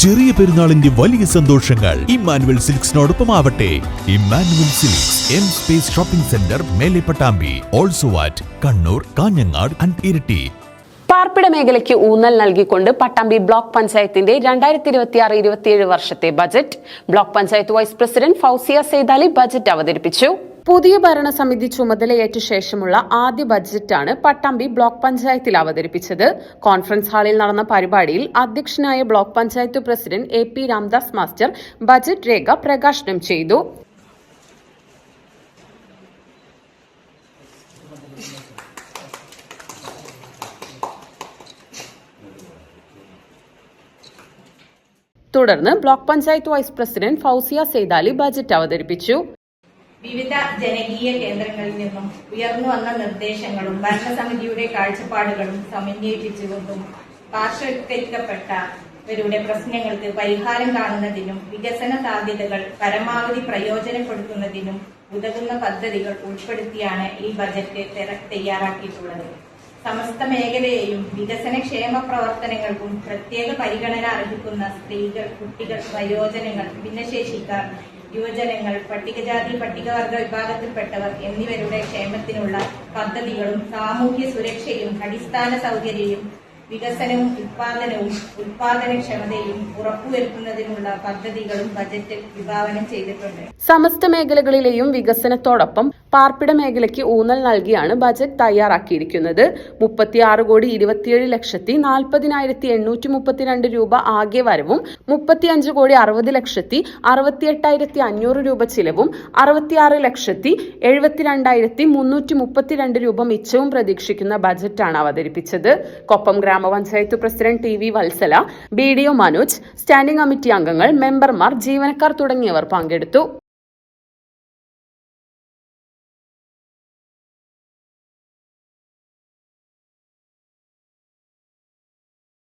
ചെറിയ പെരുന്നാളിന്റെ വലിയ സന്തോഷങ്ങൾ ഇമ്മാനുവൽ സിൽക്സിനോടൊപ്പം ആവട്ടെ. Emmanuel silks M space shopping centre, മേലെ Pattambi, also at Kannur, Kanhangad and Iritty. പാർപ്പിട മേഖലയ്ക്ക് ഊന്നൽ നൽകിക്കൊണ്ട് പട്ടാമ്പി ബ്ലോക്ക് പഞ്ചായത്തിന്റെ 2026-27 വർഷത്തെ budget block panchayat vice president Fousiya Saidali budget അവതരിപ്പിച്ചു. പുതിയ ഭരണസമിതി ചുമതലയേറ്റ ശേഷമുള്ള ആദ്യ ബജറ്റാണ് പട്ടാമ്പി ബ്ലോക്ക് പഞ്ചായത്തിൽ അവതരിപ്പിച്ചത്. കോൺഫറൻസ് ഹാളിൽ നടന്ന പരിപാടിയിൽ അധ്യക്ഷനായ block panchayat president AP Ramdas master budget രേഖ പ്രകാശനം ചെയ്തു. തുടർന്ന് block panchayat vice president Fousiya Saidali budget അവതരിപ്പിച്ചു. വിവിധ ജനകീയ കേന്ദ്രങ്ങളിൽ നിന്നും ഉയർന്നു വന്ന നിർദ്ദേശങ്ങളും ഭരണസമിതിയുടെ കാഴ്ചപ്പാടുകളും സമന്വയിപ്പിച്ചുകൊണ്ടും പാർശ്വവൽക്കരിക്കപ്പെട്ടവരുടെ പ്രശ്നങ്ങൾക്ക് പരിഹാരം കാണുന്നതിനും വികസന സാധ്യതകൾ പരമാവധി പ്രയോജനപ്പെടുത്തുന്നതിനും ഉതകുന്ന പദ്ധതികൾ ഉൾപ്പെടുത്തിയാണ് ഈ ബജറ്റ് തയ്യാറാക്കിയിട്ടുള്ളത്. സമസ്ത മേഖലയെയും വികസനക്ഷേമ പ്രവർത്തനങ്ങൾക്കും പ്രത്യേക പരിഗണന അർഹിക്കുന്ന സ്ത്രീകൾ, കുട്ടികൾ, വയോജനങ്ങൾ, ഭിന്നശേഷിക്കാർ, യുവജനങ്ങൾ, പട്ടികജാതി പട്ടികവർഗ വിഭാഗത്തിൽപ്പെട്ടവർ എന്നിവരുടെ ക്ഷേമത്തിനുള്ള പദ്ധതികളും സാമൂഹ്യ സുരക്ഷയും അടിസ്ഥാന സൗകര്യവും വികസനവും ഉത്പാദനക്ഷമതയും ഉറപ്പുവരുത്തുന്നതിനുള്ള പദ്ധതികളും ബജറ്റ് വിഭാവനം ചെയ്തിട്ടുണ്ട്. സമസ്ത മേഖലകളിലെയും വികസനത്തോടൊപ്പം പാർപ്പിട മേഖലയ്ക്ക് ഊന്നൽ നൽകിയാണ് ബജറ്റ് തയ്യാറാക്കിയിരിക്കുന്നത്. 36,27,40,832 രൂപ ആകെ വരവും 35,60,68,500 രൂപ ചിലവും 66,72,332 രൂപ മിച്ചവും പ്രതീക്ഷിക്കുന്ന ബജറ്റാണ് അവതരിപ്പിച്ചത്. കൊപ്പം ഗ്രാമപഞ്ചായത്ത് president TV Vatsala, BDO Manoj, standing committee അംഗങ്ങൾ, മെമ്പർമാർ, ജീവനക്കാർ തുടങ്ങിയവർ പങ്കെടുത്തു.